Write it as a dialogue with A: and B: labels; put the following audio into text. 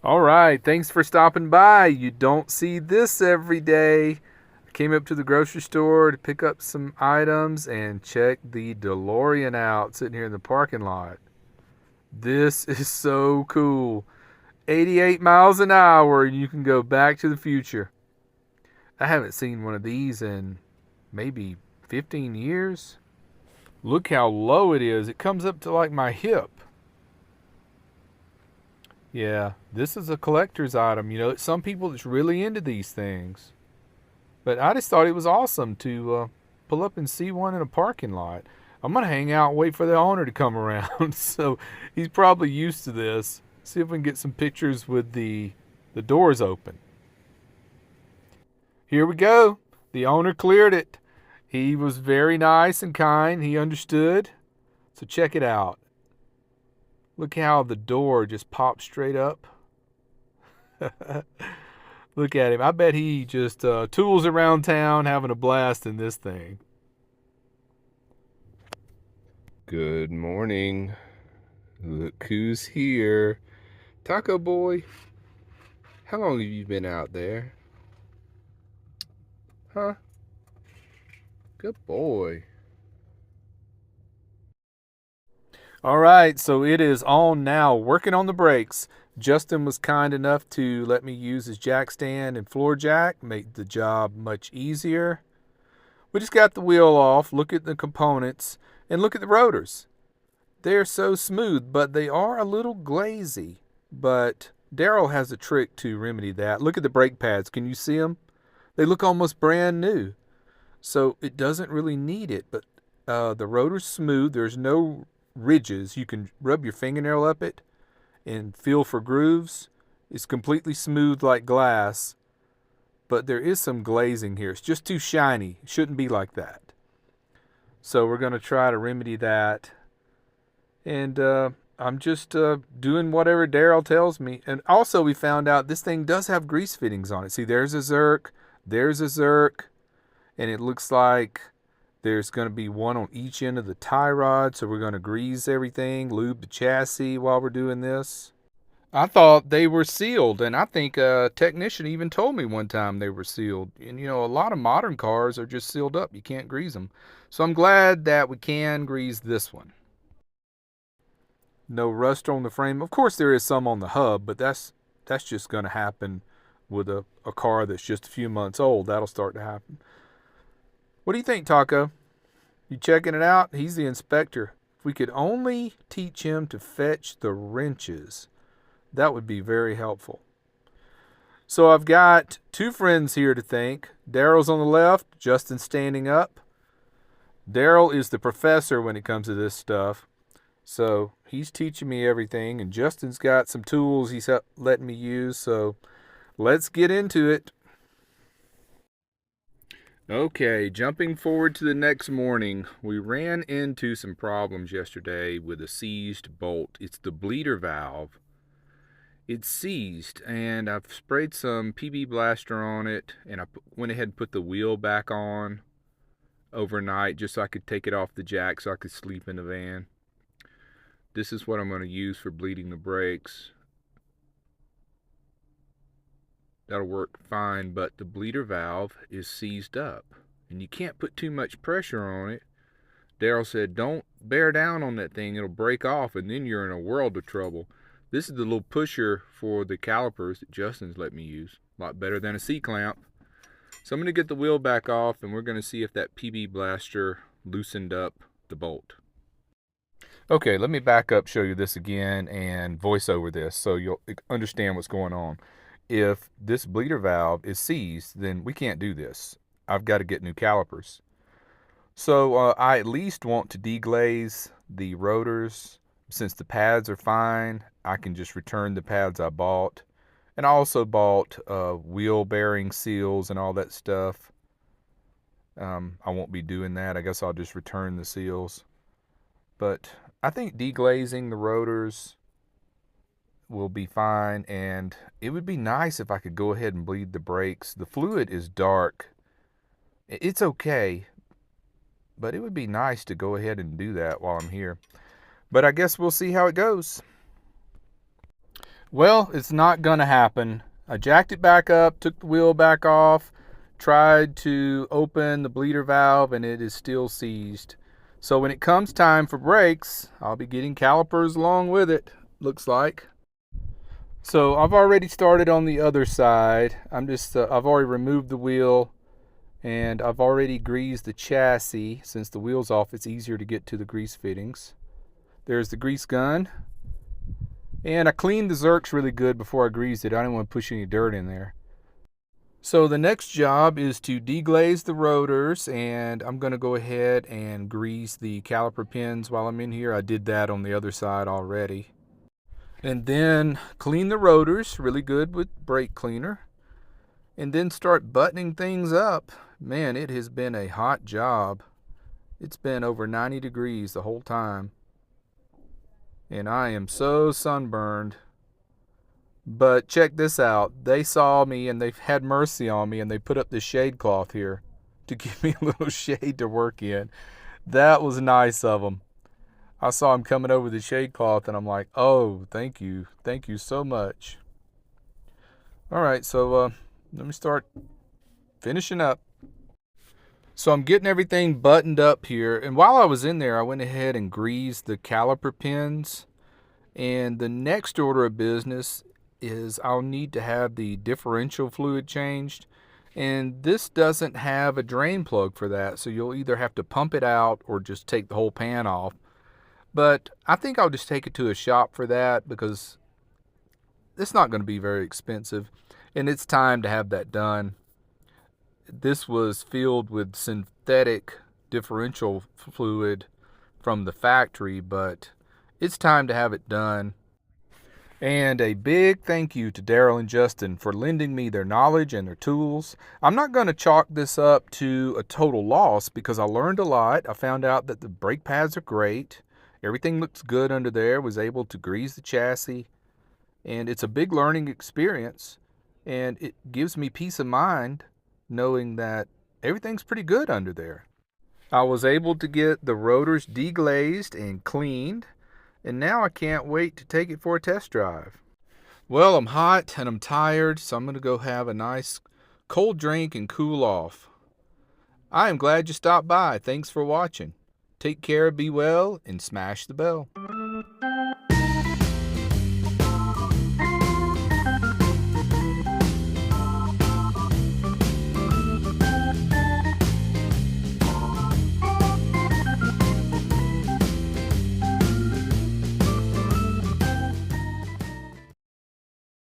A: All right, thanks for stopping by. You don't see this every day. I came up to the grocery store to pick up some items and check the DeLorean out sitting here in the parking lot. This is so cool. 88 miles an hour and you can go back to the future. I haven't seen one of these in maybe 15 years. Look how low it is. It comes up to like my hip. Yeah, this is a collector's item. You know, some people that's really into these things. But I just thought it was awesome to pull up and see one in a parking lot. I'm going to hang out and wait for the owner to come around. So he's probably used to this. See if we can get some pictures with the doors open. Here we go. The owner cleared it. He was very nice and kind. He understood. So check it out. Look how the door just pops straight up. Look at him. I bet he just tools around town having a blast in this thing. Good morning. Look who's here. Taco Boy. How long have you been out there? Huh? Good boy. All right, so it is on now, working on the brakes. Justin was kind enough to let me use his jack stand and floor jack, make the job much easier. We just got the wheel off, look at the components, and look at the rotors. They're so smooth, but they are a little glazy. But Daryl has a trick to remedy that. Look at the brake pads. Can you see them? They look almost brand new. So it doesn't really need it, but the rotor's smooth. There's no ridges. You can rub your fingernail up it and feel for grooves. It's completely smooth like glass, but there is some glazing here. It's just too shiny. It shouldn't be like that. So we're going to try to remedy that. And I'm just doing whatever Daryl tells me. And also we found out this thing does have grease fittings on it. See, there's a Zerk, and it looks like there's going to be one on each end of the tie rod, so we're going to grease everything, lube the chassis while we're doing this. I thought they were sealed, and I think a technician even told me one time they were sealed. And you know, a lot of modern cars are just sealed up. You can't grease them. So I'm glad that we can grease this one. No rust on the frame. Of course there is some on the hub, but that's just going to happen with a car that's just a few months old. That'll start to happen. What do you think, Taco? You checking it out? He's the inspector. If we could only teach him to fetch the wrenches, that would be very helpful. So I've got two friends here to thank. Daryl's on the left, Justin standing up. Daryl is the professor when it comes to this stuff. So he's teaching me everything, and Justin's got some tools he's letting me use. So let's get into it. Okay, jumping forward to the next morning, we ran into some problems yesterday with a seized bolt. It's the bleeder valve. It's seized, and I've sprayed some PB Blaster on it, and I went ahead and put the wheel back on overnight just so I could take it off the jack so I could sleep in the van. This is what I'm going to use for bleeding the brakes. That'll work fine, but the bleeder valve is seized up, and you can't put too much pressure on it. Daryl said, don't bear down on that thing. It'll break off, and then you're in a world of trouble. This is the little pusher for the calipers that Justin's let me use. A lot better than a C-clamp. So I'm going to get the wheel back off, and we're going to see if that PB Blaster loosened up the bolt. Okay, let me back up, show you this again, and voice over this so you'll understand what's going on. If this bleeder valve is seized, then we can't do this. I've got to get new calipers. So I at least want to deglaze the rotors. Since the pads are fine, I can just return the pads I bought. And I also bought wheel bearing seals and all that stuff. I won't be doing that. I guess I'll just return the seals. But I think deglazing the rotors will be fine, and it would be nice if I could go ahead and bleed the brakes. The fluid is dark. It's okay, but it would be nice to go ahead and do that while I'm here. But I guess we'll see how it goes. Well, it's not going to happen. I jacked it back up, took the wheel back off, tried to open the bleeder valve, and it is still seized. So when it comes time for brakes, I'll be getting calipers along with it, looks like. So I've already started on the other side. I've already removed the wheel, and I've already greased the chassis. Since the wheel's off, it's easier to get to the grease fittings. There's the grease gun. And I cleaned the Zerks really good before I greased it. I didn't want to push any dirt in there. So the next job is to deglaze the rotors, and I'm going to go ahead and grease the caliper pins while I'm in here. I did that on the other side already. And then clean the rotors really good with brake cleaner. And then start buttoning things up. Man, it has been a hot job. It's been over 90 degrees the whole time. And I am so sunburned. But check this out. They saw me and they've had mercy on me, and they put up this shade cloth here to give me a little shade to work in. That was nice of them. I saw them coming over the shade cloth, and I'm like, oh, thank you. Thank you so much. All right, so let me start finishing up. So I'm getting everything buttoned up here. And while I was in there, I went ahead and greased the caliper pins. And the next order of business is I'll need to have the differential fluid changed. And this doesn't have a drain plug for that. So you'll either have to pump it out or just take the whole pan off. But I think I'll just take it to a shop for that, because it's not going to be very expensive. And it's time to have that done. This was filled with synthetic differential fluid from the factory, but it's time to have it done. And a big thank you to Daryl and Justin for lending me their knowledge and their tools. I'm not going to chalk this up to a total loss, because I learned a lot. I found out that the brake pads are great. Everything looks good under there. Was able to grease the chassis. And it's a big learning experience. And it gives me peace of mind knowing that everything's pretty good under there. I was able to get the rotors deglazed and cleaned, and now I can't wait to take it for a test drive. Well, I'm hot and I'm tired, so I'm going to go have a nice cold drink and cool off. I am glad you stopped by. Thanks for watching. Take care, be well, and smash the bell.